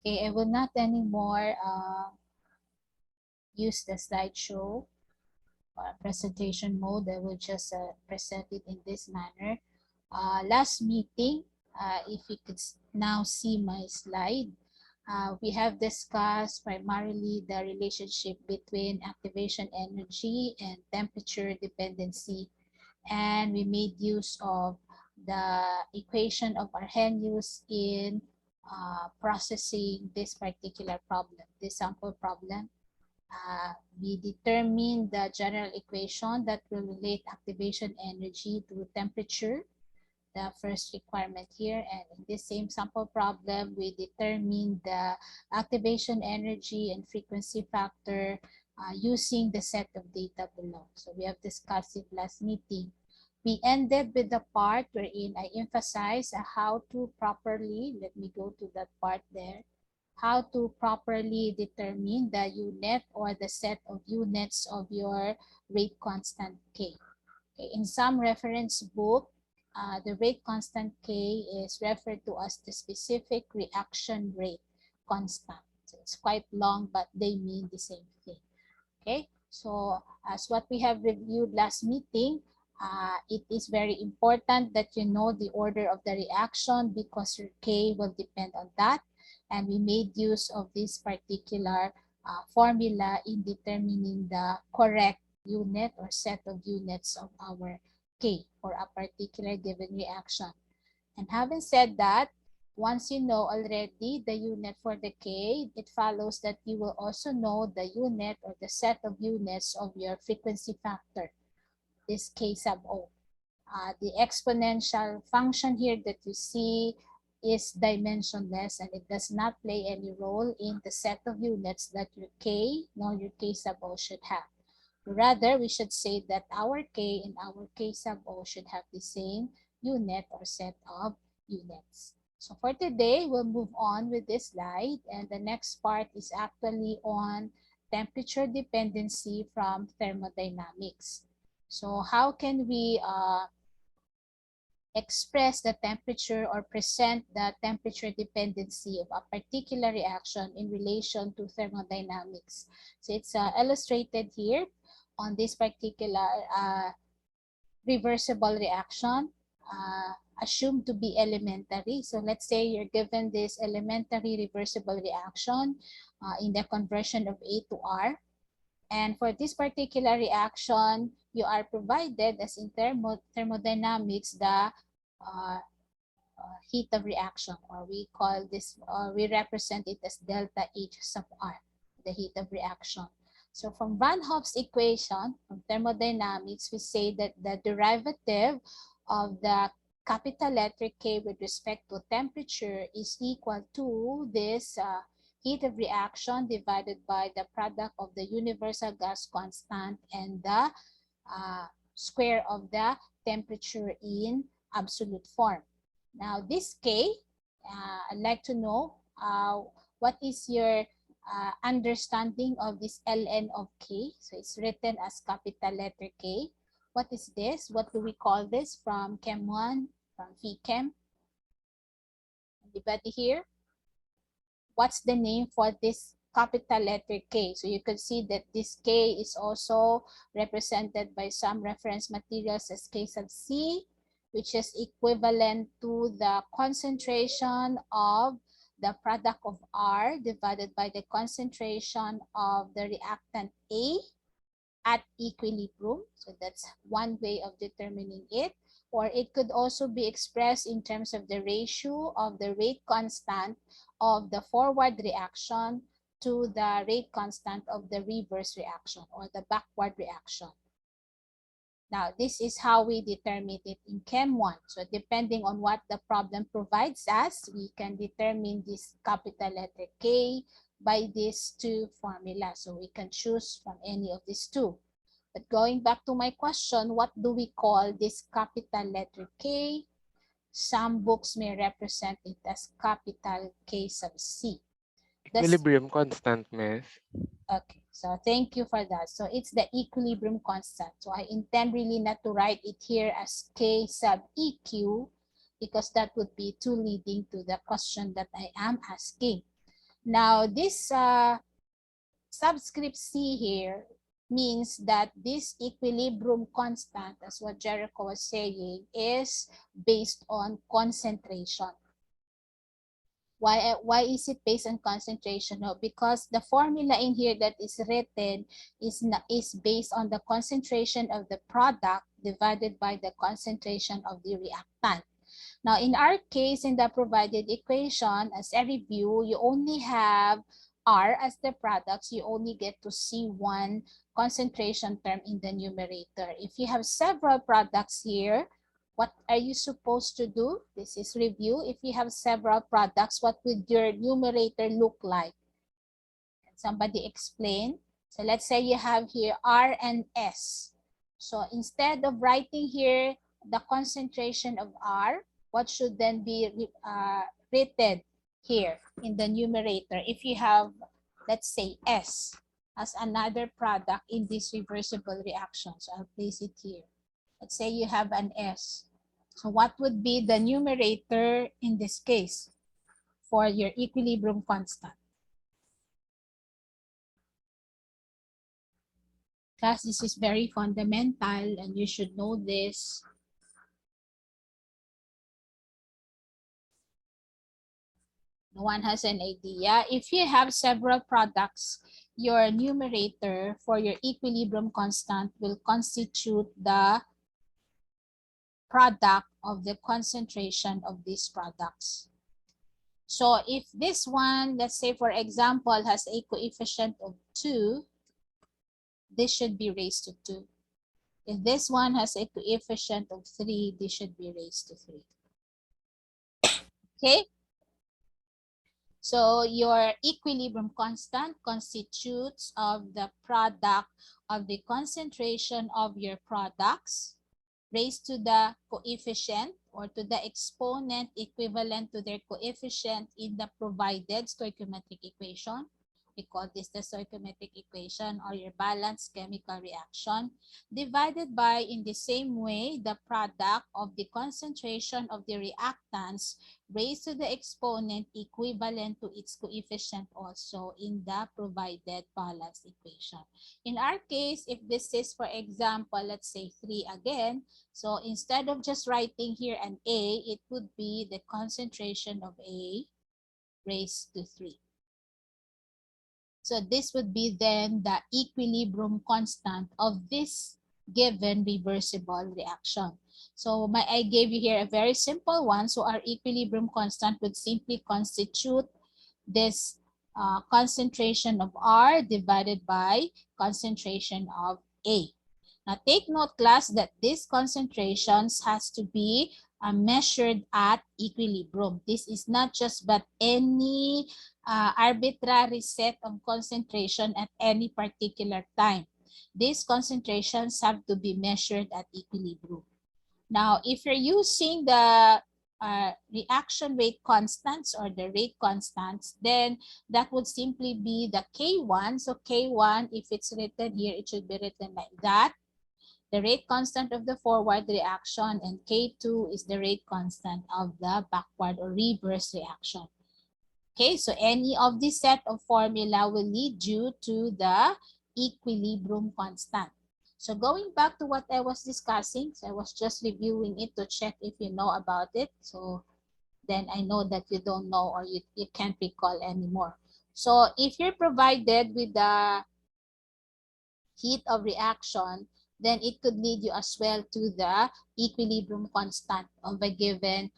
Okay, I will not anymore use the slideshow or presentation mode. I will just present it in this manner. Last meeting, if you could now see my slide, we have discussed primarily the relationship between activation energy and temperature dependency, and we made use of the equation of Arrhenius in processing this particular problem, this sample problem. We determine the general equation that will relate activation energy to temperature, the first requirement here. And in this same sample problem, we determine the activation energy and frequency factor using the set of data below. So we have discussed it last meeting. We ended with the part wherein I emphasize how to properly, let me go to that part there, how to properly determine the unit or the set of units of your rate constant K. Okay, in some reference book, the rate constant K is referred to as the specific reaction rate constant. So it's quite long, but they mean the same thing. Okay, so as what we have reviewed last meeting, it is very important that you know the order of the reaction because your K will depend on that. And we made use of this particular formula in determining the correct unit or set of units of our K for a particular given reaction. And having said that, once you know already the unit for the K, it follows that you will also know the unit or the set of units of your frequency factor, this K sub O. The exponential function here that you see is dimensionless and it does not play any role in the set of units that your K nor your K sub O should have. Rather, we should say that our K and our K sub O should have the same unit or set of units. So for today, we'll move on with this slide, and the next part is actually on temperature dependency from thermodynamics. So how can we express the temperature or present the temperature dependency of a particular reaction in relation to thermodynamics? So it's illustrated here on this particular reversible reaction assumed to be elementary. So let's say you're given this elementary reversible reaction in the conversion of A to R. And for this particular reaction, you are provided, as in thermodynamics, the heat of reaction, or we call this, we represent it as delta H sub R, the heat of reaction. So from Van Hoff's equation, from thermodynamics, we say that the derivative of the capital letter K with respect to temperature is equal to this heat of reaction divided by the product of the universal gas constant and the square of the temperature in absolute form. Now this K, I'd like to know what is your understanding of this ln of K. So it's written as capital letter K. What is this? What do we call this from Chem 1, from Phy-Chem? Anybody here? What's the name for this capital letter K? So you can see that this K is also represented by some reference materials as K sub C, which is equivalent to the concentration of the product of R divided by the concentration of the reactant A at equilibrium. So that's one way of determining it. Or it could also be expressed in terms of the ratio of the rate constant of the forward reaction to the rate constant of the reverse reaction or the backward reaction. Now, this is how we determine it in Chem 1. So depending on what the problem provides us, we can determine this capital letter K by these two formulas. So we can choose from any of these two. But going back to my question, what do we call this capital letter K? Some books may represent it as capital K sub C. Equilibrium constant, miss. Okay, so thank you for that. So it's the equilibrium constant. So I intend really not to write it here as K sub EQ because that would be too leading to the question that I am asking. Now, this subscript C here means that this equilibrium constant, as what Jericho was saying, is based on concentration. Why is it based on concentration? No, because the formula in here that is written is based on the concentration of the product divided by the concentration of the reactant. Now, in our case, in the provided equation, as a review, you only have R as the products. You only get to see one concentration term in the numerator. If you have several products here, what are you supposed to do? This is review. If you have several products, what would your numerator look like? Can somebody explain? So let's say you have here R and S. So instead of writing here the concentration of R, what should then be written here in the numerator? If you have, let's say, S as another product in this reversible reaction. So I'll place it here. Let's say you have an S. So what would be the numerator in this case for your equilibrium constant? Class, this is very fundamental and you should know this. No one has an idea. If you have several products, your numerator for your equilibrium constant will constitute the product of the concentration of these products. So if this one, let's say for example, has a coefficient of 2, this should be raised to 2. If this one has a coefficient of 3, this should be raised to 3. Okay? So your equilibrium constant constitutes of the product of the concentration of your products raised to the coefficient or to the exponent equivalent to their coefficient in the provided stoichiometric equation. We call this the stoichiometric equation or your balanced chemical reaction, divided by, in the same way, the product of the concentration of the reactants raised to the exponent equivalent to its coefficient also in the provided balanced equation. In our case, if this is, for example, let's say 3 again, so instead of just writing here an A, it would be the concentration of A raised to 3. So this would be then the equilibrium constant of this given reversible reaction. So I gave you here a very simple one. So our equilibrium constant would simply constitute this concentration of R divided by concentration of A. Now take note, class, that these concentrations has to be measured at equilibrium. This is not just but any arbitrary set of concentration at any particular time. These concentrations have to be measured at equilibrium. Now, if you're using the reaction rate constants or the rate constants, then that would simply be the K1. So K1, if it's written here, it should be written like that. The rate constant of the forward reaction, and K2 is the rate constant of the backward or reverse reaction. Okay, so any of this set of formula will lead you to the equilibrium constant. So going back to what I was discussing, so I was just reviewing it to check if you know about it. So then I know that you don't know or you can't recall anymore. So if you're provided with the heat of reaction, then it could lead you as well to the equilibrium constant of a given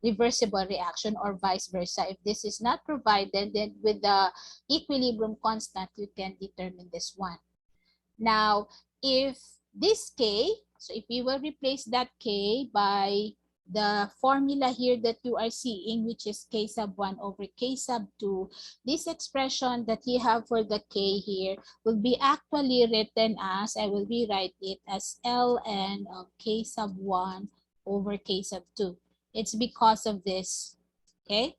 reversible reaction or vice versa. If this is not provided, then with the equilibrium constant, you can determine this one. Now, if this K, so if you will replace that K by the formula here that you are seeing, which is K sub 1 over K sub 2, this expression that you have for the K here will be actually written as, I will rewrite it as ln of K sub 1 over K sub 2. It's because of this, okay?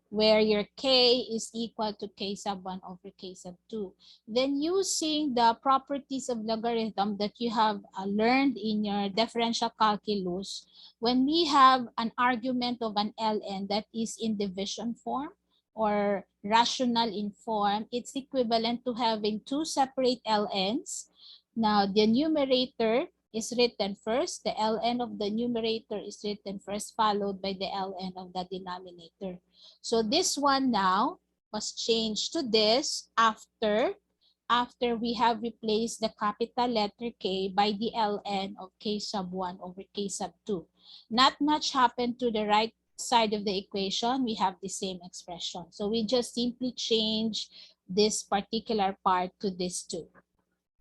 Where your K is equal to K sub 1 over K sub 2. Then using the properties of logarithm that you have learned in your differential calculus, when we have an argument of an ln that is in division form, or rational in form, it's equivalent to having two separate ln's. Now, the numerator is written first. The ln of the numerator is written first, followed by the ln of the denominator. So this one now was changed to this after we have replaced the capital letter K by the ln of K sub 1 over K sub 2. Not much happened to the right side of the equation. We have the same expression. So we just simply change this particular part to this 2.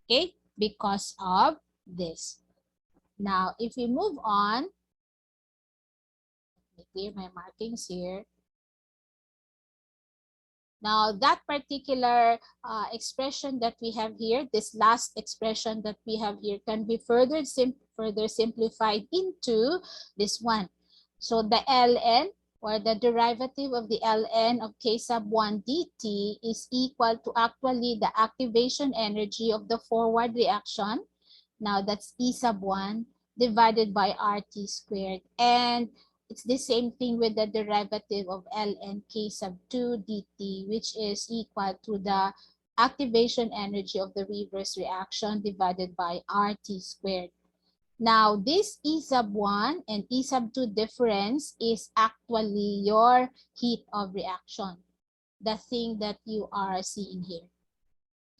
Okay? Because of this. Now, if we move on, let me clear my markings here. Now, that particular expression that we have here, this last expression that we have here can be further simplified into this one. So the ln, or the derivative of the ln of K sub 1 dt is equal to actually the activation energy of the forward reaction. Now that's E sub 1 divided by RT squared. And it's the same thing with the derivative of ln K sub 2 dt, which is equal to the activation energy of the reverse reaction divided by RT squared. Now, this E sub 1 and E sub 2 difference is actually your heat of reaction, the thing that you are seeing here.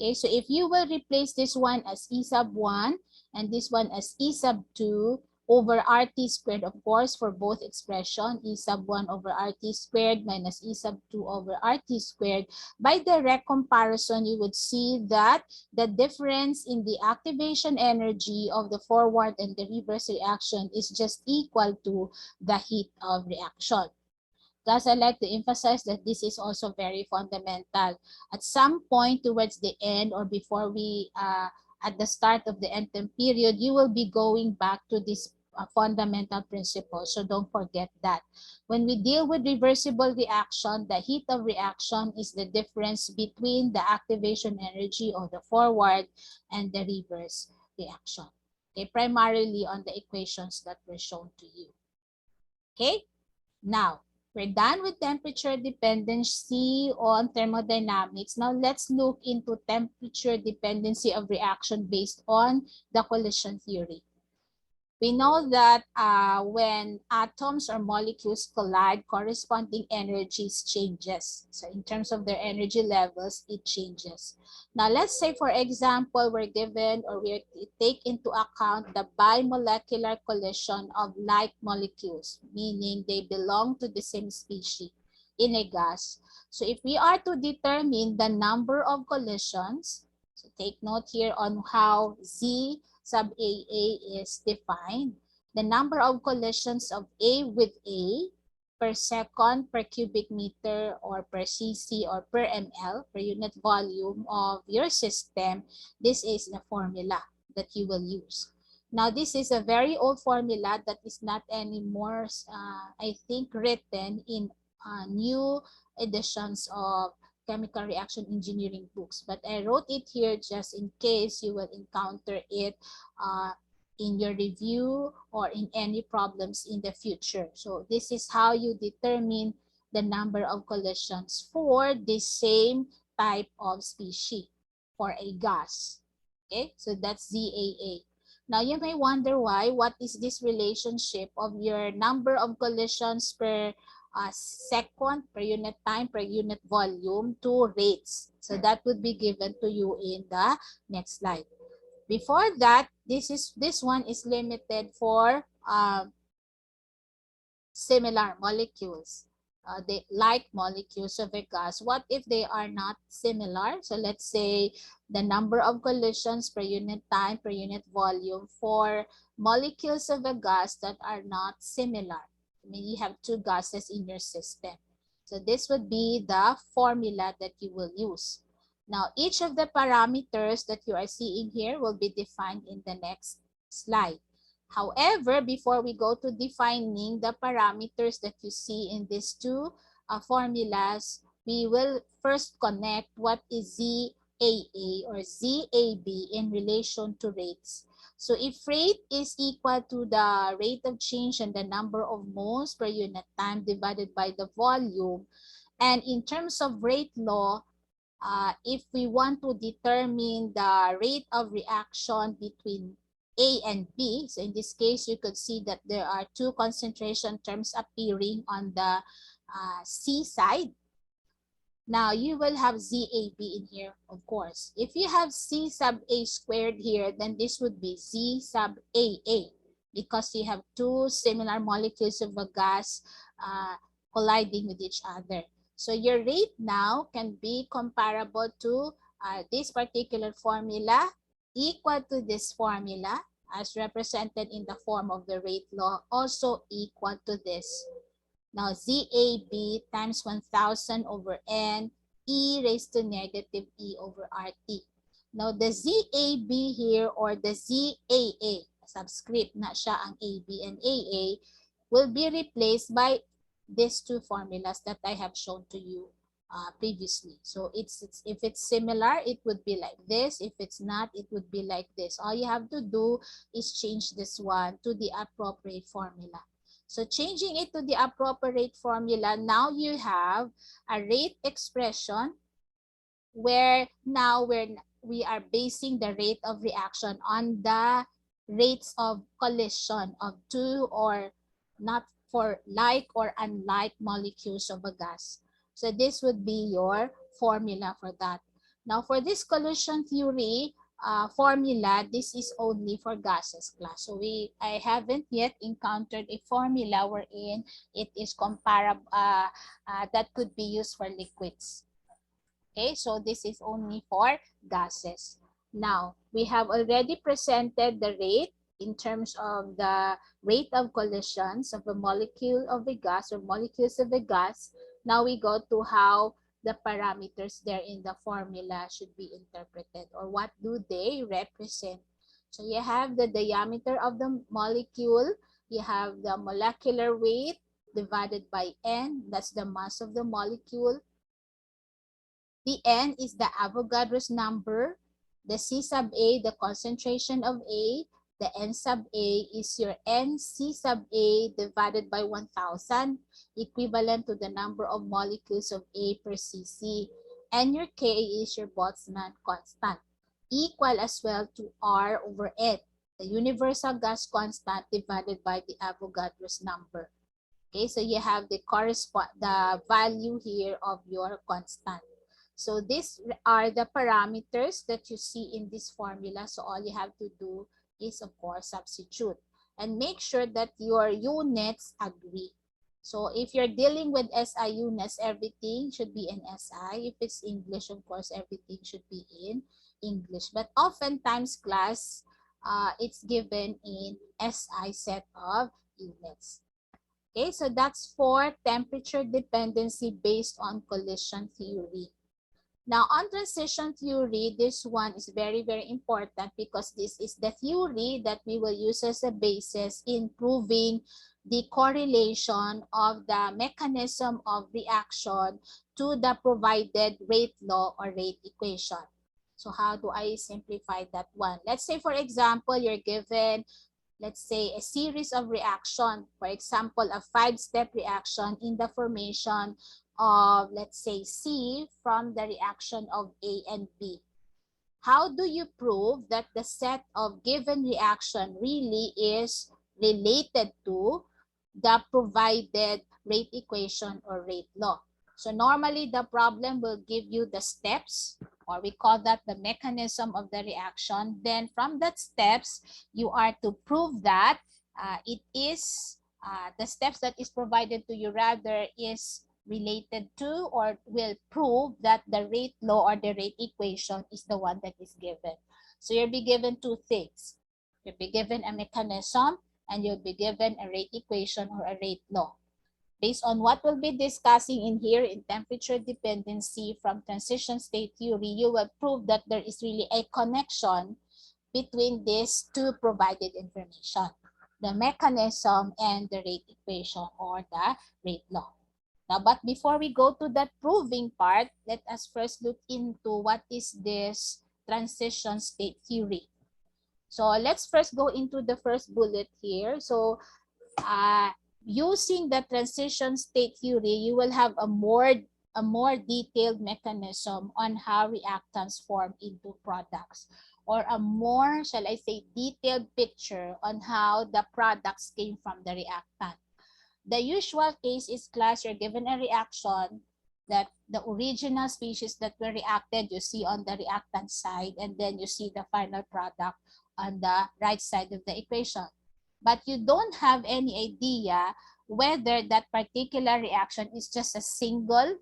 Okay, so if you will replace this one as E sub 1 and this one as E sub 2 over RT squared, of course, for both expression, E sub 1 over RT squared minus E sub 2 over RT squared, by direct comparison, you would see that the difference in the activation energy of the forward and the reverse reaction is just equal to the heat of reaction. Thus, I like to emphasize that this is also very fundamental. At some point towards the end or before we, at the start of the end term period, you will be going back to this fundamental principle. So don't forget that. When we deal with reversible reaction, the heat of reaction is the difference between the activation energy of the forward and the reverse reaction. Okay, primarily on the equations that were shown to you. Okay, now, we're done with temperature dependency on thermodynamics. Now let's look into temperature dependency of reaction based on the collision theory. We know that when atoms or molecules collide, corresponding energies changes. So in terms of their energy levels, it changes. Now let's say, for example, we're given or we take into account the bimolecular collision of like molecules, meaning they belong to the same species in a gas. So if we are to determine the number of collisions, so take note here on how Z sub AA is defined. The number of collisions of A with A per second per cubic meter or per cc or per ml, per unit volume of your system, this is the formula that you will use. Now, this is a very old formula that is not anymore, I think, written in new editions of chemical reaction engineering books, but I wrote it here just in case you will encounter it in your review or in any problems in the future. So this is how you determine the number of collisions for the same type of species for a gas. Okay, so that's ZAA. Now you may wonder why, what is this relationship of your number of collisions per second, per unit time, per unit volume to rates. So that would be given to you in the next slide. Before that, this one is limited for similar molecules. They like molecules of a gas. What if they are not similar? So let's say the number of collisions per unit time, per unit volume for molecules of a gas that are not similar. I mean, you have two gases in your system. So this would be the formula that you will use. Now, each of the parameters that you are seeing here will be defined in the next slide. However, before we go to defining the parameters that you see in these two formulas, we will first connect what is ZAA or ZAB in relation to rates. So if rate is equal to the rate of change and the number of moles per unit time divided by the volume, And in terms of rate law, if we want to determine the rate of reaction between A and B, so in this case, you could see that there are two concentration terms appearing on the C side. Now, you will have ZAB in here, of course. If you have C sub A squared here, then this would be Z sub AA, because you have two similar molecules of a gas colliding with each other. So your rate now can be comparable to this particular formula, equal to this formula, as represented in the form of the rate law, also equal to this. Now, ZAB times 1,000 over N E raised to negative E over RT. Now, the ZAB here, or the ZAA, subscript na siya ang AB and AA, will be replaced by these two formulas that I have shown to you previously. So if it's similar, it would be like this. If it's not, it would be like this. All you have to do is change this one to the appropriate formula. So changing it to the appropriate formula, now you have a rate expression where now we are basing the rate of reaction on the rates of collision of two or not for like or unlike molecules of a gas. So this would be your formula for that. Now for this collision theory formula, this is only for gases class. So I haven't yet encountered a formula wherein it is comparable that could be used for liquids. Okay, so this is only for gases. Now, we have already presented the rate in terms of the rate of collisions of a molecule of a gas or molecules of a gas. Now we go to how the parameters there in the formula should be interpreted, or what do they represent. So you have the diameter of the molecule, you have the molecular weight divided by N, that's the mass of the molecule. The N is the Avogadro's number. The C sub A, the concentration of A. The N sub A is your NC sub A divided by 1,000, equivalent to the number of molecules of A per cc. And your K is your Boltzmann constant, equal as well to R over N, the universal gas constant divided by the Avogadro's number. Okay, so you have the value here of your constant. So these are the parameters that you see in this formula. So all you have to do is, of course, substitute. And make sure that your units agree. So if you're dealing with SI units, everything should be in SI. If it's English, of course, everything should be in English. But oftentimes, class, it's given in SI set of units. Okay, so that's for temperature dependency based on collision theory. Now, on transition theory, this one is very, very important because this is the theory that we will use as a basis in proving the correlation of the mechanism of reaction to the provided rate law or rate equation. So how do I simplify that one? Let's say, for example, you're given, let's say, a series of reaction. For example, a 5-step reaction in the formation of, let's say, C from the reaction of A and B. How do you prove that the set of given reaction really is related to the provided rate equation or rate law? So normally the problem will give you the steps, or we call that the mechanism of the reaction. Then from that steps, you are to prove that it is, the steps that is provided to you rather is related to or will prove that the rate law or the rate equation is the one that is given. So you'll be given two things. You'll be given a mechanism and you'll be given a rate equation or a rate law. Based on what we'll be discussing in here in temperature dependency from transition state theory, you will prove that there is really a connection between these two provided information, the mechanism and the rate equation or the rate law. Now, but before we go to that proving part, let us first look into what is this transition state theory. So let's first go into the first bullet here. So using the transition state theory, you will have a more a more detailed mechanism on how reactants form into products, or a more, shall I say, detailed picture on how the products came from the reactant. The usual case is, class, you're given a reaction that the original species that were reacted, you see on the reactant side, and then you see the final product on the right side of the equation. But you don't have any idea whether that particular reaction is just a single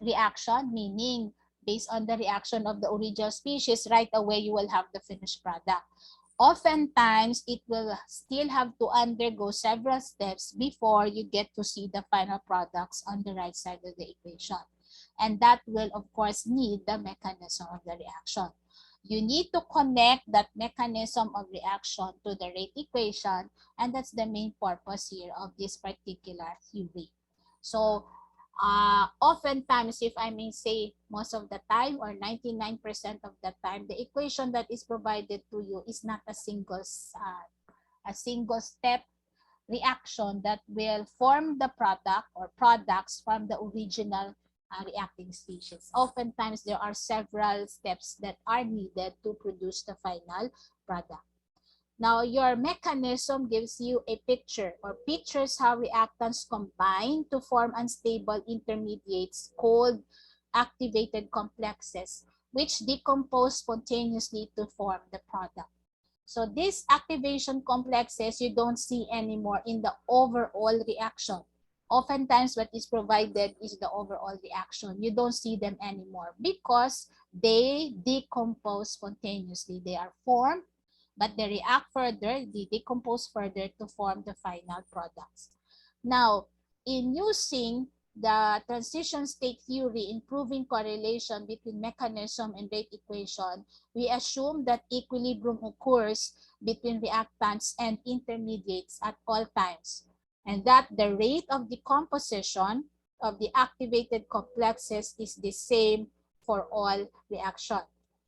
reaction, meaning based on the reaction of the original species, right away you will have the finished product. Oftentimes, it will still have to undergo several steps before you get to see the final products on the right side of the equation. And that will, of course, need the mechanism of the reaction. You need to connect that mechanism of reaction to the rate equation, and that's the main purpose here of this particular theory. So, oftentimes, if I may say, most of the time or 99% of the time, the equation that is provided to you is not a single step reaction that will form the product or products from the original reacting species. Oftentimes, there are several steps that are needed to produce the final product. Now, your mechanism gives you a picture or pictures how reactants combine to form unstable intermediates called activated complexes, which decompose spontaneously to form the product. So these activation complexes you don't see anymore in the overall reaction. Oftentimes, what is provided is the overall reaction. You don't see them anymore because they decompose spontaneously. They are formed, but they react further, they decompose further to form the final products. Now, in using the transition state theory in proving correlation between mechanism and rate equation, we assume that equilibrium occurs between reactants and intermediates at all times, and that the rate of decomposition of the activated complexes is the same for all reaction.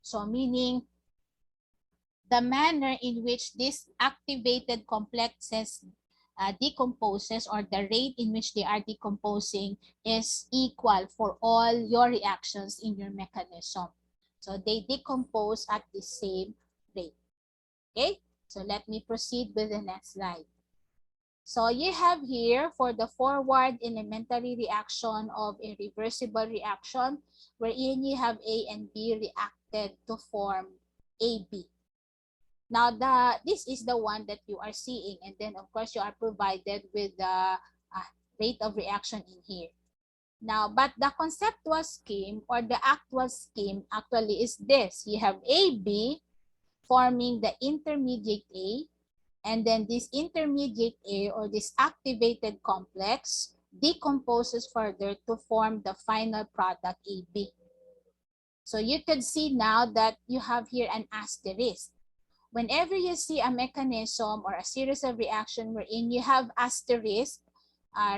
So meaning, the manner in which these activated complexes decomposes, or the rate in which they are decomposing, is equal for all your reactions in your mechanism. So they decompose at the same rate. Okay, so let me proceed with the next slide. So you have here for the forward elementary reaction of a reversible reaction, wherein you have A and B reacted to form AB. Now, this is the one that you are seeing, and then of course you are provided with the rate of reaction in here. Now, but the conceptual scheme or the actual scheme actually is this. You have AB forming the intermediate A, and then this intermediate A or this activated complex decomposes further to form the final product AB. So you can see now that you have here an asterisk. Whenever you see a mechanism or a series of reaction wherein you have asterisk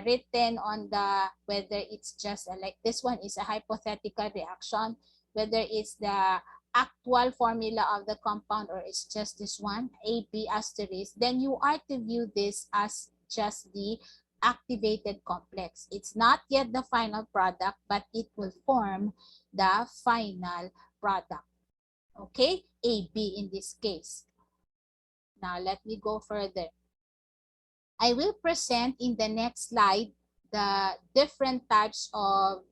written on the, whether it's just like this one is a hypothetical reaction, whether it's the actual formula of the compound or it's just this one, AB asterisk, then you are to view this as just the activated complex. It's not yet the final product, but it will form the final product. Okay, AB in this case. Now, let me go further. I will present in the next slide the different types of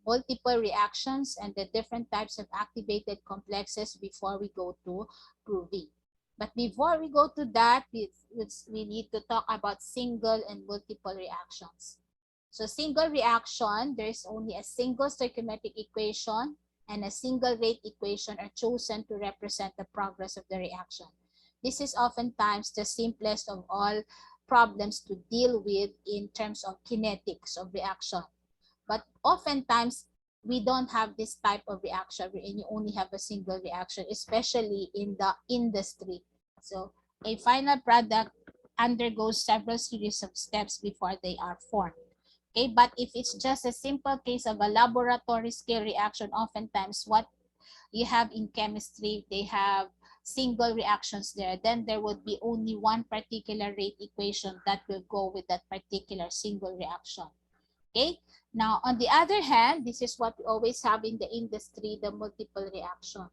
multiple reactions and the different types of activated complexes before we go to proving. But before we go to that, we need to talk about single and multiple reactions. So single reaction, there's only a single stoichiometric equation and a single rate equation are chosen to represent the progress of the reaction. This is oftentimes the simplest of all problems to deal with in terms of kinetics of reaction. But oftentimes, we don't have this type of reaction wherein you only have a single reaction, especially in the industry. So a final product undergoes several series of steps before they are formed. Okay, but if it's just a simple case of a laboratory scale reaction, oftentimes what you have in chemistry, they have single reactions there. Then there would be only one particular rate equation that will go with that particular single reaction. Okay. Now, on the other hand, this is what we always have in the industry, the multiple reaction.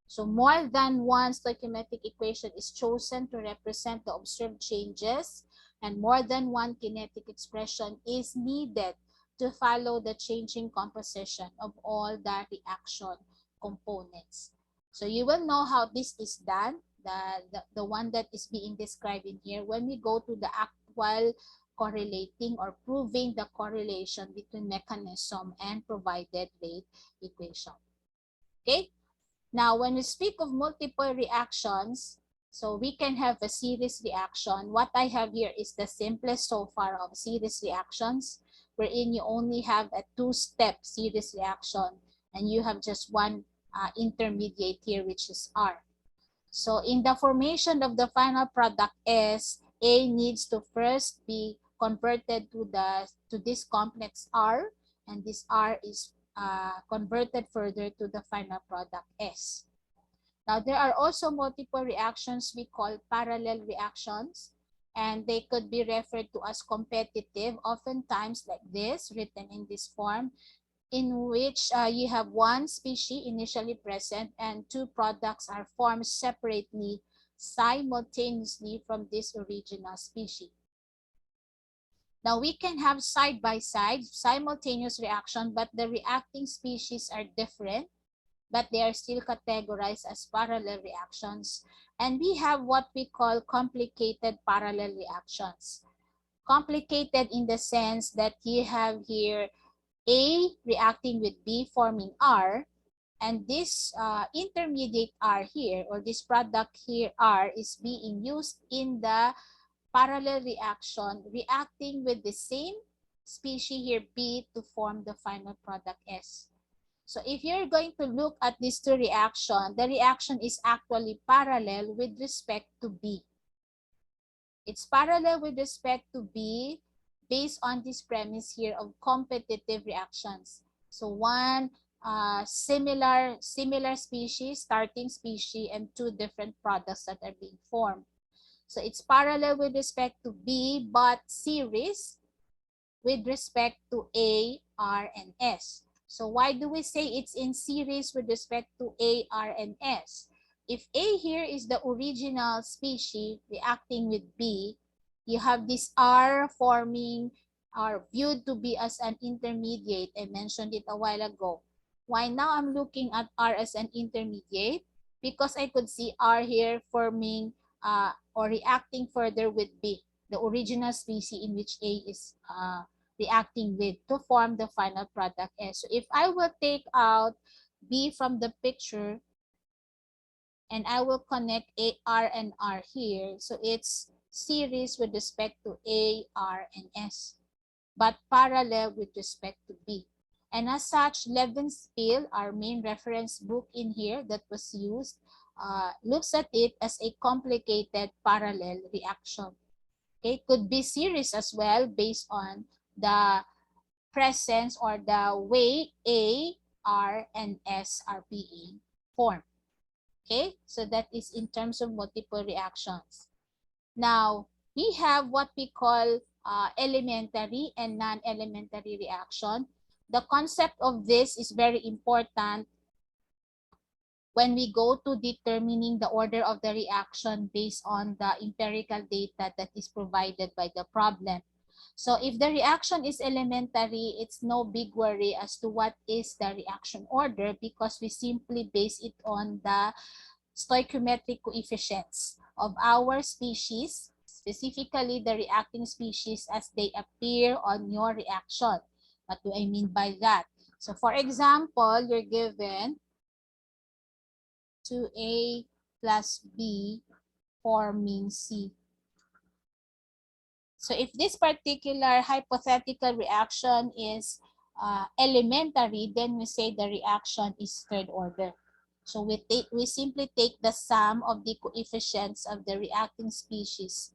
So more than one stoichiometric equation is chosen to represent the observed changes, and more than one kinetic expression is needed to follow the changing composition of all the reaction components. So you will know how this is done, the one that is being described in here, when we go to the actual correlating or proving the correlation between mechanism and provided rate equation. Okay? Now, when we speak of multiple reactions, so we can have a series reaction. What I have here is the simplest so far of series reactions, wherein you only have a two-step series reaction and you have just one intermediate here, which is R. So in the formation of the final product S, A needs to first be converted to this complex R, and this R is converted further to the final product S. Now there are also multiple reactions we call parallel reactions, and they could be referred to as competitive, oftentimes like this, written in this form, in which you have one species initially present and two products are formed separately simultaneously from this original species. Now we can have side-by-side simultaneous reaction, but the reacting species are different, but they are still categorized as parallel reactions. And we have what we call complicated parallel reactions. Complicated in the sense that you have here A reacting with B forming R, and this intermediate R here, or this product here R, is being used in the parallel reaction, reacting with the same species here B to form the final product S. So if you're going to look at these two reactions, the reaction is actually parallel with respect to B. It's parallel with respect to B based on this premise here of competitive reactions. So one similar species, starting species, and two different products that are being formed. So it's parallel with respect to B, but series with respect to A, R, and S. So why do we say it's in series with respect to A, R, and S? If A here is the original species reacting with B, you have this R forming, are viewed to be as an intermediate. I mentioned it a while ago. Why now I'm looking at R as an intermediate? Because I could see R here forming or reacting further with B, the original species in which A is reacting with, to form the final product S. So if I will take out B from the picture and I will connect A, R, and R here, so it's series with respect to A, R, and S, but parallel with respect to B. And as such, Levenspiel, our main reference book in here that was used, looks at it as a complicated parallel reaction. Okay, could be series as well based on the presence or the way A, R, and S are being formed. Okay, so that is in terms of multiple reactions. Now, we have what we call elementary and non-elementary reaction. The concept of this is very important when we go to determining the order of the reaction based on the empirical data that is provided by the problem. So if the reaction is elementary, it's no big worry as to what is the reaction order, because we simply base it on the stoichiometric coefficients of our species, specifically the reacting species as they appear on your reaction. What do I mean by that? So for example, you're given 2A plus B forming C. So if this particular hypothetical reaction is elementary, then we say the reaction is third order. So we simply take the sum of the coefficients of the reacting species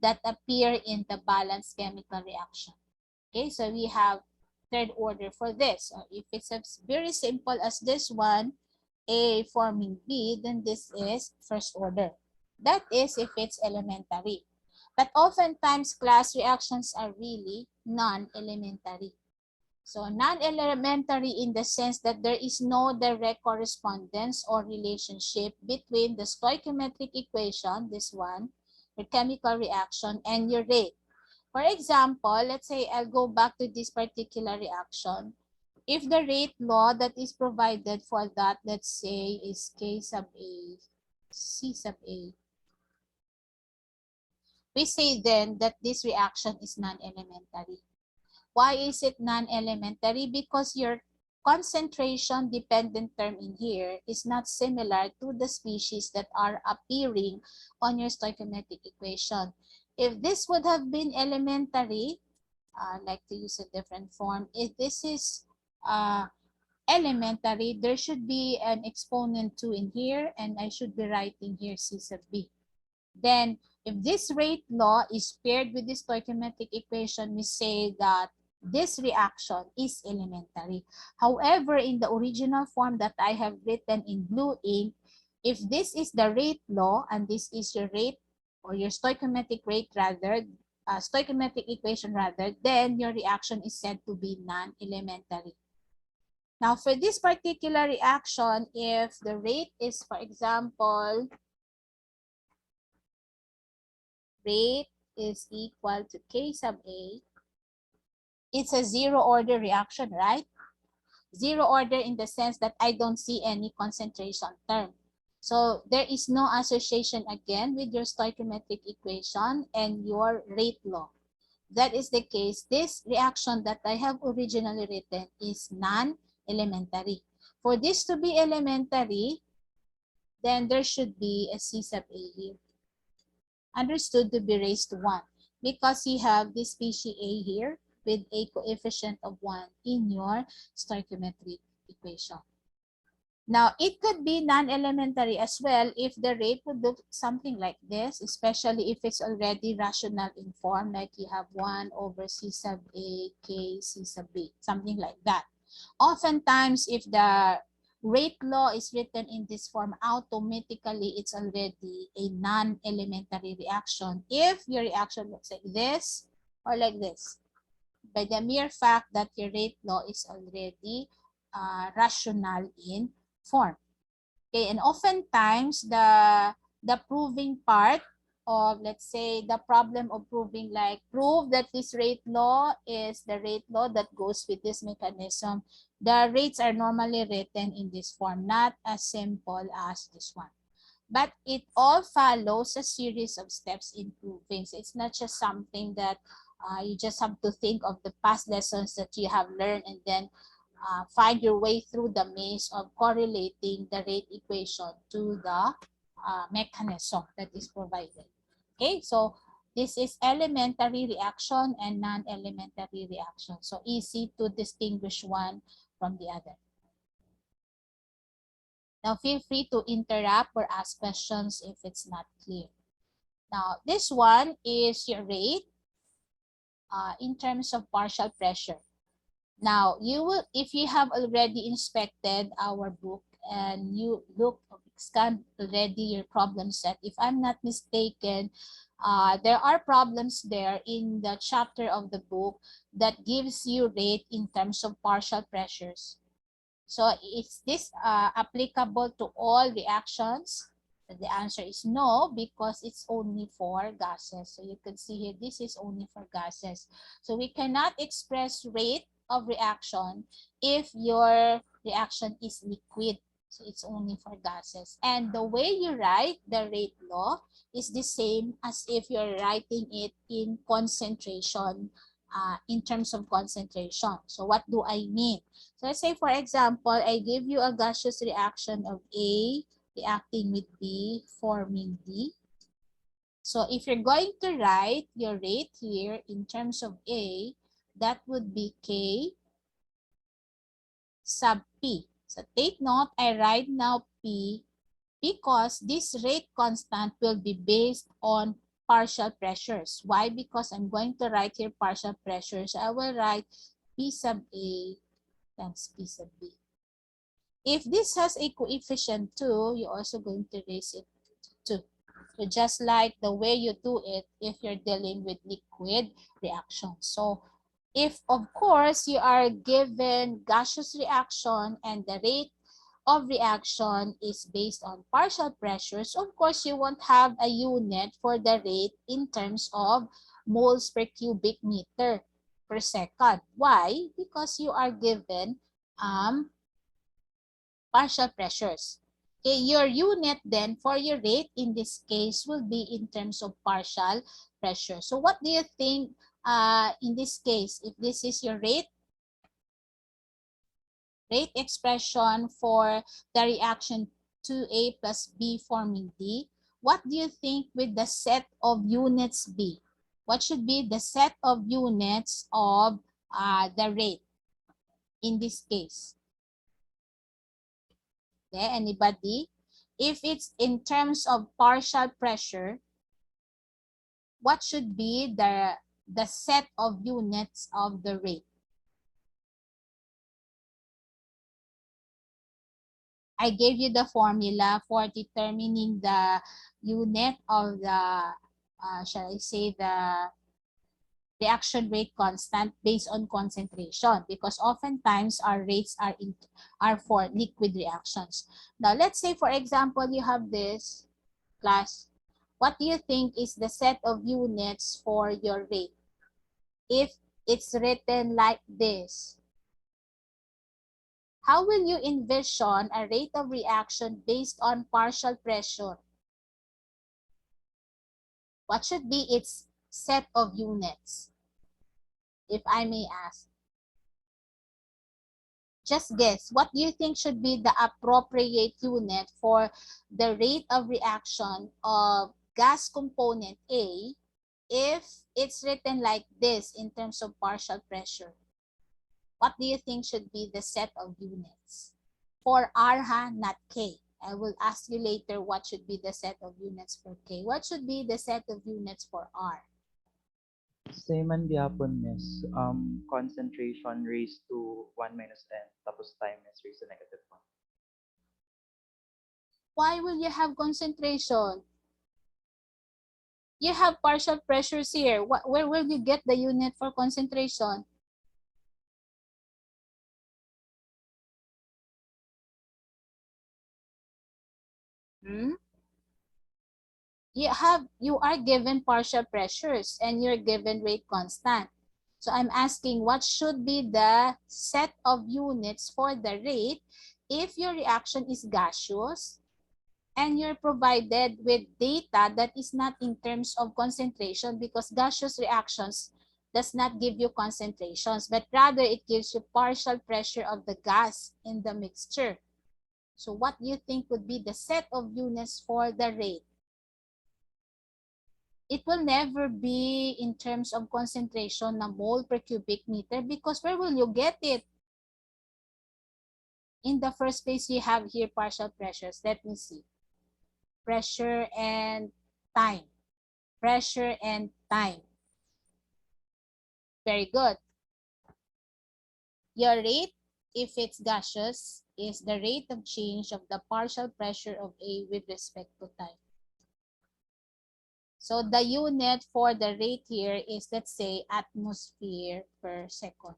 that appear in the balanced chemical reaction. Okay, so we have third order for this. So if it's as very simple as this one, A forming B, then this is first order. That is if it's elementary. But oftentimes class reactions are really non-elementary. So non-elementary in the sense that there is no direct correspondence or relationship between the stoichiometric equation, this one, your chemical reaction, and your rate. For example, let's say I'll go back to this particular reaction. If the rate law that is provided for that, let's say, is K sub A, C sub A, we say then that this reaction is non-elementary. Why is it non-elementary? Because your concentration dependent term in here is not similar to the species that are appearing on your stoichiometric equation. If this would have been elementary, I like to use a different form. If this is elementary, there should be an exponent 2 in here, and I should be writing here C sub B. Then, if this rate law is paired with this stoichiometric equation, we say that this reaction is elementary. However, in the original form that I have written in blue ink, if this is the rate law and this is your rate or your stoichiometric rate rather, stoichiometric equation rather, then your reaction is said to be non-elementary. Now, for this particular reaction, if the rate is, for example, rate is equal to K sub A, it's a zero order reaction, right? Zero order in the sense that I don't see any concentration term. So there is no association again with your stoichiometric equation and your rate law. That is the case. This reaction that I have originally written is non-elementary. For this to be elementary, then there should be a C sub A here. Understood to be raised to 1 because you have this species A here with a coefficient of 1 in your stoichiometric equation. Now, it could be non-elementary as well if the rate would look something like this, especially if it's already rational in form, like you have 1 over C sub A, K, C sub B, something like that. Oftentimes, if the rate law is written in this form, automatically it's already a non-elementary reaction if your reaction looks like this or like this, by the mere fact that your rate law is already rational in form. Okay, and oftentimes the proving part of, let's say, the problem of proving, like prove that this rate law is the rate law that goes with this mechanism, the rates are normally written in this form, not as simple as this one. But it all follows a series of steps in proving. So it's not just something that you just have to think of the past lessons that you have learned and then find your way through the maze of correlating the rate equation to the mechanism that is provided. Okay, so this is elementary reaction and non-elementary reaction. So easy to distinguish one from the other. Now feel free to interrupt or ask questions if it's not clear. Now this one is your rate in terms of partial pressure. Now, you will, if you have already inspected our book and you look, scanned already your problem set, if I'm not mistaken, there are problems there in the chapter of the book that gives you rate in terms of partial pressures. So is this applicable to all reactions? The answer is no, because it's only for gases. So you can see here, this is only for gases. So we cannot express rate of reaction if your reaction is liquid. So it's only for gases. And the way you write the rate law is the same as if you're writing it in concentration, in terms of concentration. So what do I mean? So let's say, for example, I give you a gaseous reaction of A reacting with B, forming D. So if you're going to write your rate here in terms of A, that would be K sub P. So take note, I write now P because this rate constant will be based on partial pressures. Why? Because I'm going to write here partial pressures. I will write P sub A times P sub B. If this has a coefficient 2, you're also going to raise it to 2. So just like the way you do it if you're dealing with liquid reactions. So If, of course, you are given gaseous reaction and the rate of reaction is based on partial pressures, of course, you won't have a unit for the rate in terms of moles per cubic meter per second. Why? Because you are given partial pressures. Okay, your unit then for your rate in this case will be in terms of partial pressure. So what do you think in this case, if this is your rate expression for the reaction 2A plus B forming D, what do you think with the set of units B? What should be the set of units of the rate in this case? Okay, anybody? If it's in terms of partial pressure, what should be the set of units of the rate? I gave you the formula for determining the unit of the, shall I say, the reaction rate constant based on concentration, because oftentimes our rates are for liquid reactions. Now, let's say, for example, you have this class. What do you think is the set of units for your rate? If it's written like this, how will you envision a rate of reaction based on partial pressure? What should be its set of units, if I may ask? Just guess, what do you think should be the appropriate unit for the rate of reaction of gas component A if it's written like this in terms of partial pressure? What do you think should be the set of units? For R, not K. I will ask you later what should be the set of units for K. What should be the set of units for R? Same man gyapon, miss. Concentration raised to 1 minus n, tapos time is raised to negative 1. Why will you have concentration? You have partial pressures here. Where will you get the unit for concentration? You are given partial pressures and you're given rate constant. So I'm asking, what should be the set of units for the rate if your reaction is gaseous and you're provided with data that is not in terms of concentration, because gaseous reactions does not give you concentrations, but rather it gives you partial pressure of the gas in the mixture. So what do you think would be the set of units for the rate? It will never be in terms of concentration na mole per cubic meter, because where will you get it? In the first place, you have here partial pressures. Let me see. Pressure and time. Pressure and time. Very good. Your rate, if it's gaseous, is the rate of change of the partial pressure of A with respect to time. So the unit for the rate here is, let's say, atmosphere per second.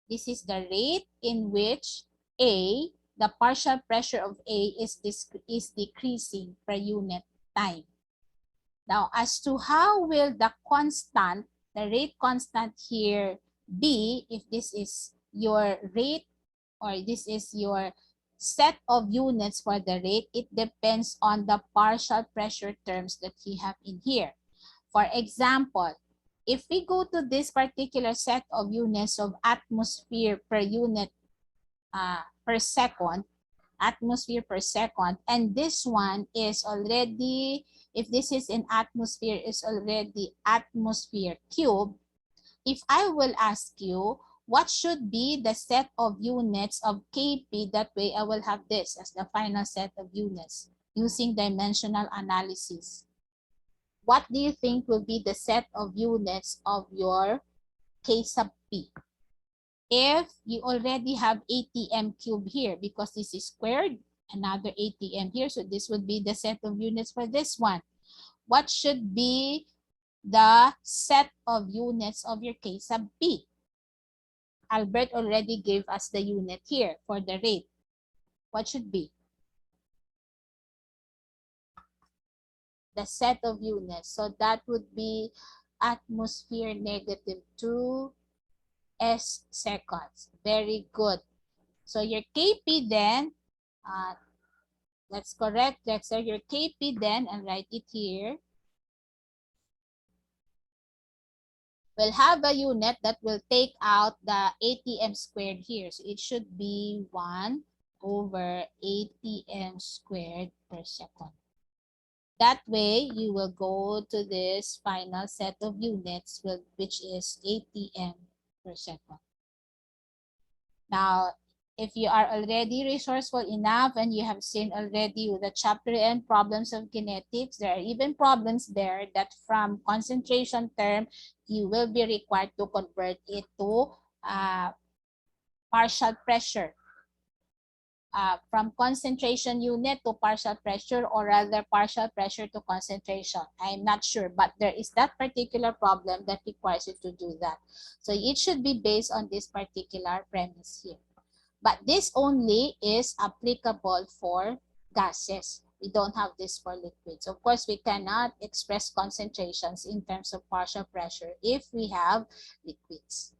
This is the rate in which A, the partial pressure of A is decreasing per unit time. Now, as to how will the constant, the rate constant here be, if this is your rate or this is your set of units for the rate, it depends on the partial pressure terms that you have in here. For example, if we go to this particular set of units of atmosphere per unit per second, atmosphere per second, and this one is already, if this is in atmosphere, is already atmosphere cube, if I will ask you, what should be the set of units of Kp? That way I will have this as the final set of units using dimensional analysis. What do you think will be the set of units of your K sub P? If you already have ATM cube here, because this is squared, another ATM here, so this would be the set of units for this one. What should be the set of units of your K sub P. Albert already gave us the unit here for the rate. What should be? The set of units. So that would be atmosphere negative 2 S seconds. Very good. So your Kp then, let's correct Dexter, your Kp then, and write it here, will have a unit that will take out the ATM squared here. So it should be 1 over ATM squared per second. That way, you will go to this final set of units, which is ATM per second. Now, if you are already resourceful enough and you have seen already with the chapter end problems of kinetics, there are even problems there that from concentration term, you will be required to convert it to partial pressure. From concentration unit to partial pressure, or rather partial pressure to concentration. I'm not sure, but there is that particular problem that requires you to do that. So it should be based on this particular premise here. But this only is applicable for gases. We don't have this for liquids. Of course, we cannot express concentrations in terms of partial pressure if we have liquids.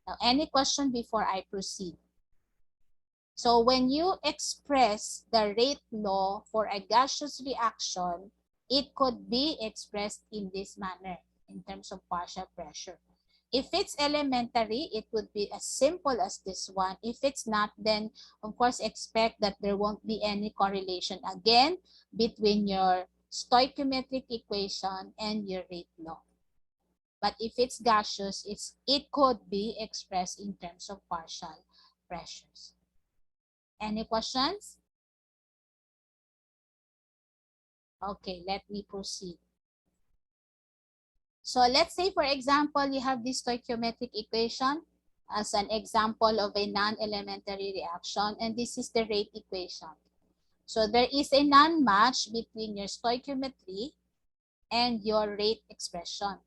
Now, any question before I proceed? So when you express the rate law for a gaseous reaction, it could be expressed in this manner in terms of partial pressure. If it's elementary, it would be as simple as this one. If it's not, then of course expect that there won't be any correlation again between your stoichiometric equation and your rate law. But if it's gaseous, it could be expressed in terms of partial pressures. Any questions? Okay, let me proceed. So let's say, for example, you have this stoichiometric equation as an example of a non-elementary reaction, and this is the rate equation. So there is a non-match between your stoichiometry and your rate expression.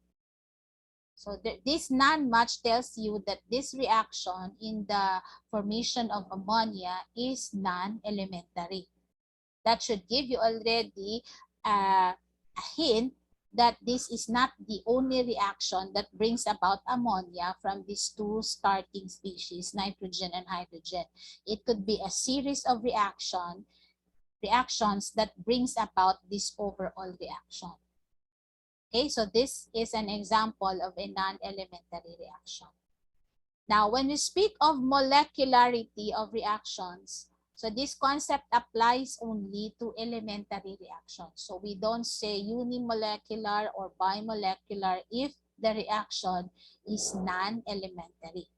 So this non-match tells you that this reaction in the formation of ammonia is non-elementary. That should give you already a hint that this is not the only reaction that brings about ammonia from these two starting species, nitrogen and hydrogen. It could be a series of reactions that brings about this overall reaction. Okay, so this is an example of a non-elementary reaction. Now, when we speak of molecularity of reactions, so this concept applies only to elementary reactions. So we don't say unimolecular or bimolecular if the reaction is non-elementary.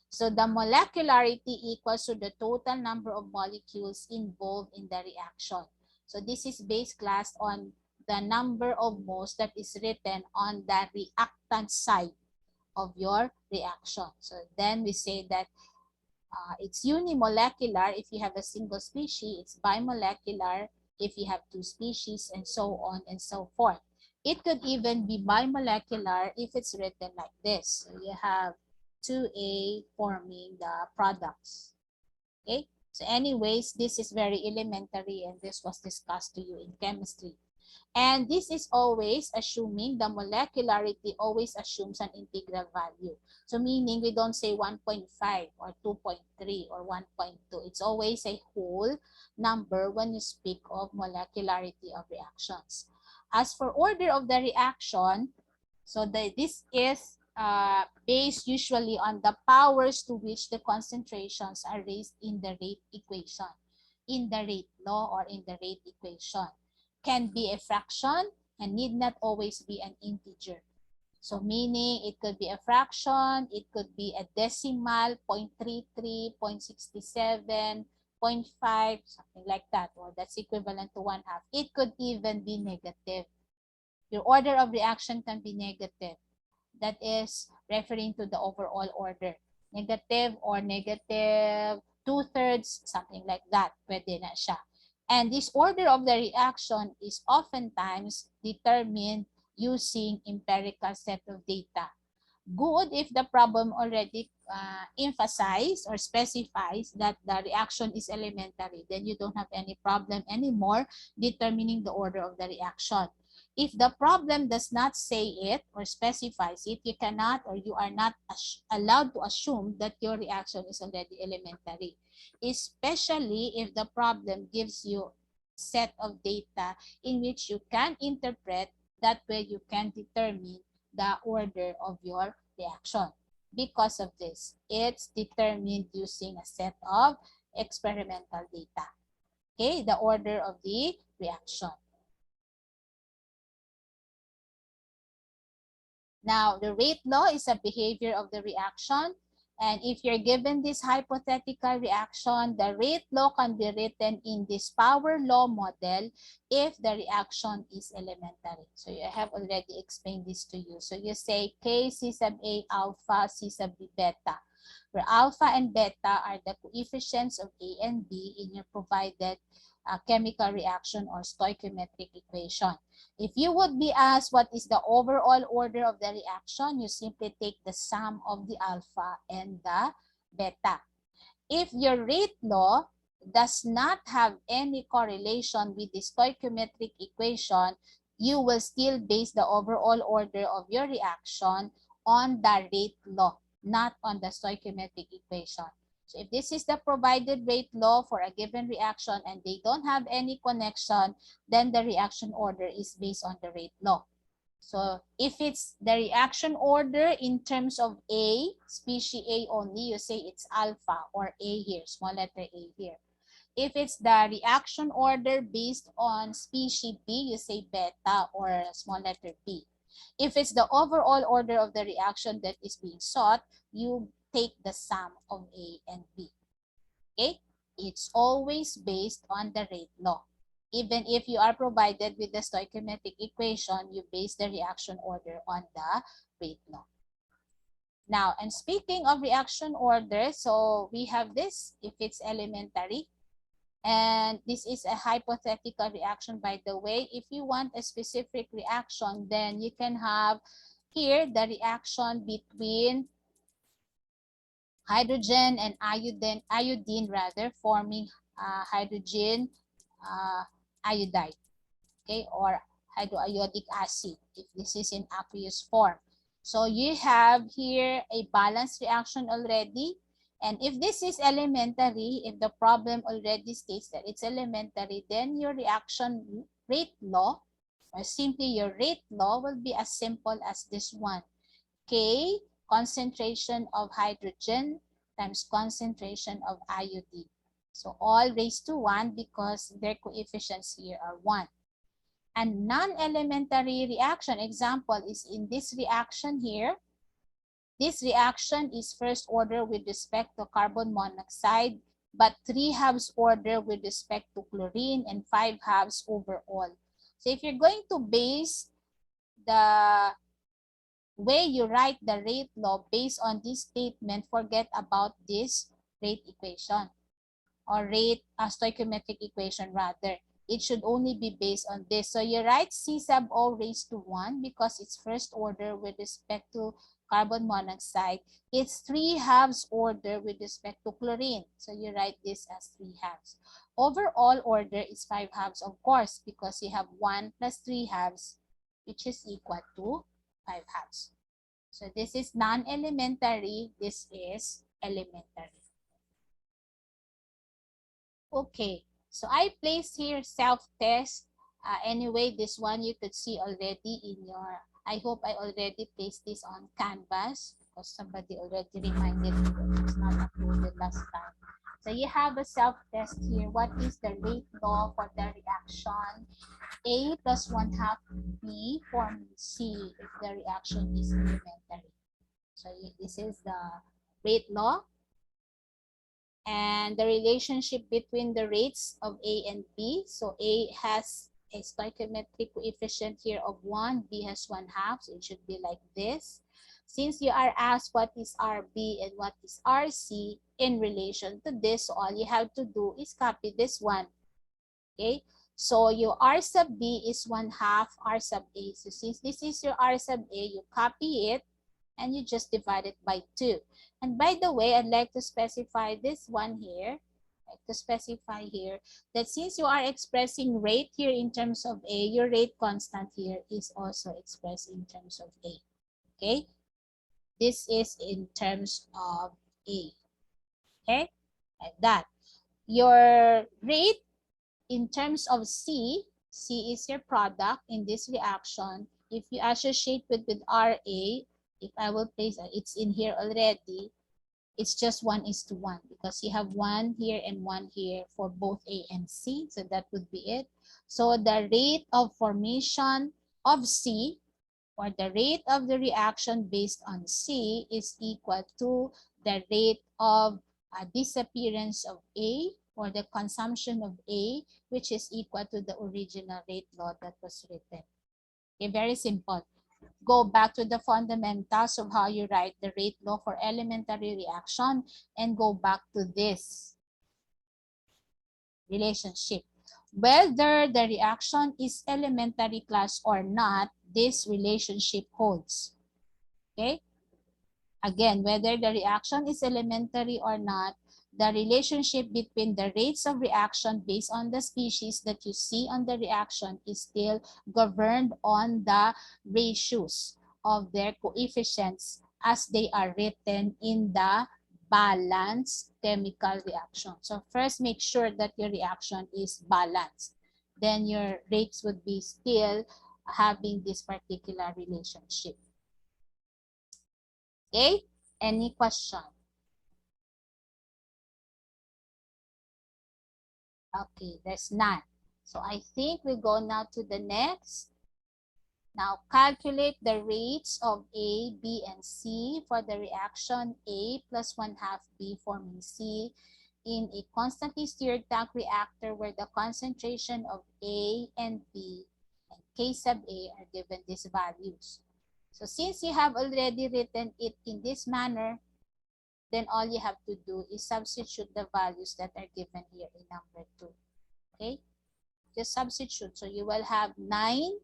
So the molecularity equals to the total number of molecules involved in the reaction. So this is based class on the number of moles that is written on the reactant side of your reaction. So then we say that it's unimolecular if you have a single species, it's bimolecular if you have two species, and so on and so forth. It could even be bimolecular if it's written like this. So you have 2A forming the products. Okay? So anyways, this is very elementary and this was discussed to you in chemistry. And this is always assuming the molecularity always assumes an integral value. So meaning we don't say 1.5 or 2.3 or 1.2. It's always a whole number when you speak of molecularity of reactions. As for order of the reaction, so this is based usually on the powers to which the concentrations are raised in the rate equation, in the rate law or in the rate equation. Can be a fraction and need not always be an integer. So meaning it could be a fraction, it could be a decimal, 0.33, 0.67, 0.5, something like that, or that's equivalent to 1/2. It could even be negative. Your order of reaction can be negative. That is referring to the overall order. Negative or negative 2/3, something like that. Pwede na siya. And this order of the reaction is oftentimes determined using empirical set of data. Good if the problem already emphasizes or specifies that the reaction is elementary. Then you don't have any problem anymore determining the order of the reaction. If the problem does not say it or specifies it, you cannot or you are not allowed to assume that your reaction is already elementary. Especially if the problem gives you set of data in which you can interpret, that way you can determine the order of your reaction. Because of this, it's determined using a set of experimental data. Okay, the order of the reaction. Now, the rate law is a behavior of the reaction. And if you're given this hypothetical reaction, the rate law can be written in this power law model if the reaction is elementary. So I have already explained this to you. So you say K C sub A alpha, C sub B beta, where alpha and beta are the coefficients of A and B in your provided chemical reaction or stoichiometric equation. If you would be asked what is the overall order of the reaction, you simply take the sum of the alpha and the beta. If your rate law does not have any correlation with the stoichiometric equation, you will still base the overall order of your reaction on the rate law, not on the stoichiometric equation. So if this is the provided rate law for a given reaction and they don't have any connection, then the reaction order is based on the rate law. So if it's the reaction order in terms of A, species A only, you say it's alpha or A here, small letter A here. If it's the reaction order based on species B, you say beta or small letter B. If it's the overall order of the reaction that is being sought, you take the sum of A and B. Okay? It's always based on the rate law. Even if you are provided with the stoichiometric equation, you base the reaction order on the rate law. Now, and speaking of reaction order, so we have this if it's elementary. And this is a hypothetical reaction, by the way. If you want a specific reaction, then you can have here the reaction between hydrogen and iodine rather, forming hydrogen iodide, okay, or hydroiodic acid if this is in aqueous form. So you have here a balanced reaction already. And if this is elementary, if the problem already states that it's elementary, then your reaction rate law, or simply your rate law, will be as simple as this one. K, concentration of hydrogen times concentration of iodine. So all raised to 1 because their coefficients here are 1. And non-elementary reaction example is in this reaction here. This reaction is first order with respect to carbon monoxide, but 3/2 order with respect to chlorine and 5/2 overall. So if you're going to base the way you write the rate law based on this statement, forget about this rate equation or rate stoichiometric equation rather. It should only be based on this. So you write C sub O raised to 1 because it's first order with respect to carbon monoxide. It's 3/2 order with respect to chlorine. So you write this as 3/2. Overall order is 5/2, of course, because you have 1 plus 3/2, which is equal to 5/2. So this is non-elementary. This is elementary. Okay, so I placed here self-test. Anyway, this one you could see already in your, I hope I already placed this on Canvas because somebody already reminded me that it was not uploaded last time. So you have a self-test here. What is the rate law for the reaction A plus 1/2 B forming C if the reaction is elementary? So this is the rate law. And the relationship between the rates of A and B. So A has a stoichiometric coefficient here of 1, B has 1/2, so it should be like this. Since you are asked what is RB and what is RC in relation to this, so all you have to do is copy this one. Okay, So your R sub B is 1/2 R sub A. So since this is your R sub A, you copy it and you just divide it by 2. And by the way, I'd like to specify this one here. That since you are expressing rate here in terms of A, your rate constant here is also expressed in terms of A. Okay? This is in terms of A. Okay? Like that. Your rate in terms of C, C is your product in this reaction. If you associate with RA, if I will place it's in here already, it's just 1:1 because you have 1 here and 1 here for both A and C. So that would be it. So the rate of formation of C, or the rate of the reaction based on C, is equal to the rate of disappearance of A, or the consumption of A, which is equal to the original rate law that was written. Okay, very simple. Go back to the fundamentals of how you write the rate law for elementary reaction and go back to this relationship. Whether the reaction is elementary class or not, this relationship holds. Okay? Again, whether the reaction is elementary or not, the relationship between the rates of reaction based on the species that you see on the reaction is still governed on the ratios of their coefficients as they are written in the balanced chemical reaction. So first, make sure that your reaction is balanced. Then your rates would be still having this particular relationship. Okay, any question? Okay, there's none. So I think we go now to the next. Now calculate the rates of A, B, and C for the reaction A plus 1/2 B forming C in a constantly stirred tank reactor where the concentration of A and B and K sub A are given these values. So since you have already written it in this manner, then all you have to do is substitute the values that are given here in number 2. Okay? Just substitute. So you will have 9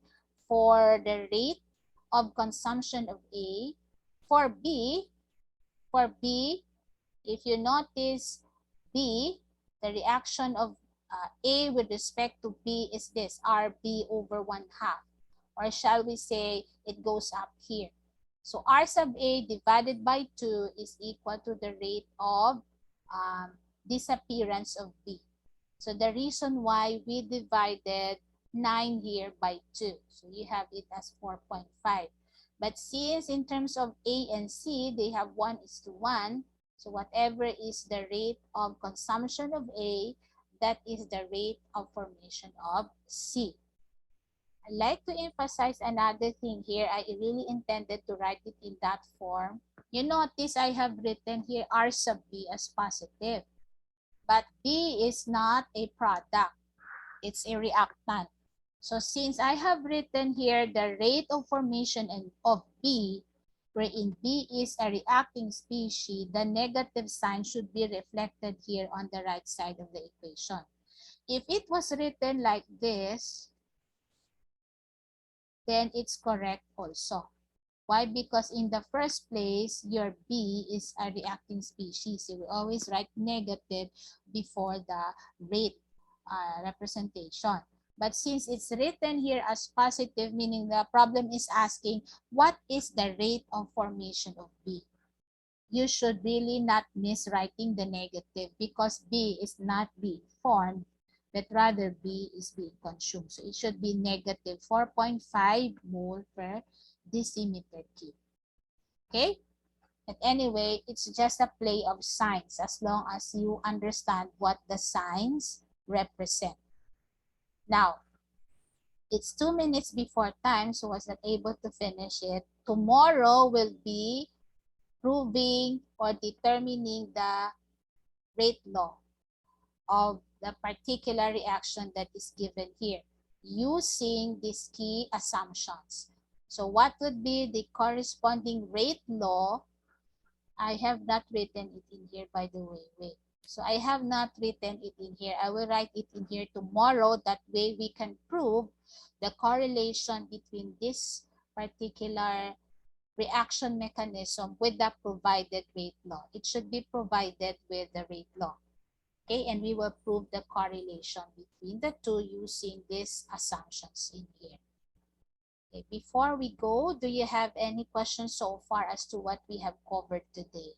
for the rate of consumption of A. For B, if you notice B, the reaction of A with respect to B is this, RB over 1/2. Or shall we say it goes up here. So R sub A divided by 2 is equal to the rate of disappearance of B. So the reason why we divided 9 here by 2. So you have it as 4.5. But since in terms of A and C, they have 1:1. So whatever is the rate of consumption of A, that is the rate of formation of C. I like to emphasize another thing here. I really intended to write it in that form. You notice I have written here R sub B as positive. But B is not a product. It's a reactant. So since I have written here the rate of formation of B, wherein B is a reacting species, the negative sign should be reflected here on the right side of the equation. If it was written like this, then it's correct also. Why? Because in the first place, your B is a reacting species. You will always write negative before the rate representation. But since it's written here as positive, meaning the problem is asking, what is the rate of formation of B? You should really not miss writing the negative because B is not being formed, but rather B is being consumed. So it should be negative 4.5 mole per decimeter cube. Okay? But anyway, it's just a play of signs as long as you understand what the signs represent. Now, it's 2 minutes before time, so I was not able to finish it. Tomorrow will be proving or determining the rate law of the particular reaction that is given here using these key assumptions. So what would be the corresponding rate law? I have not written it in here, by the way. Wait. So I have not written it in here. I will write it in here tomorrow. That way we can prove the correlation between this particular reaction mechanism with the provided rate law. It should be provided with the rate law. Okay, and we will prove the correlation between the two using these assumptions in here. Okay, before we go, do you have any questions so far as to what we have covered today?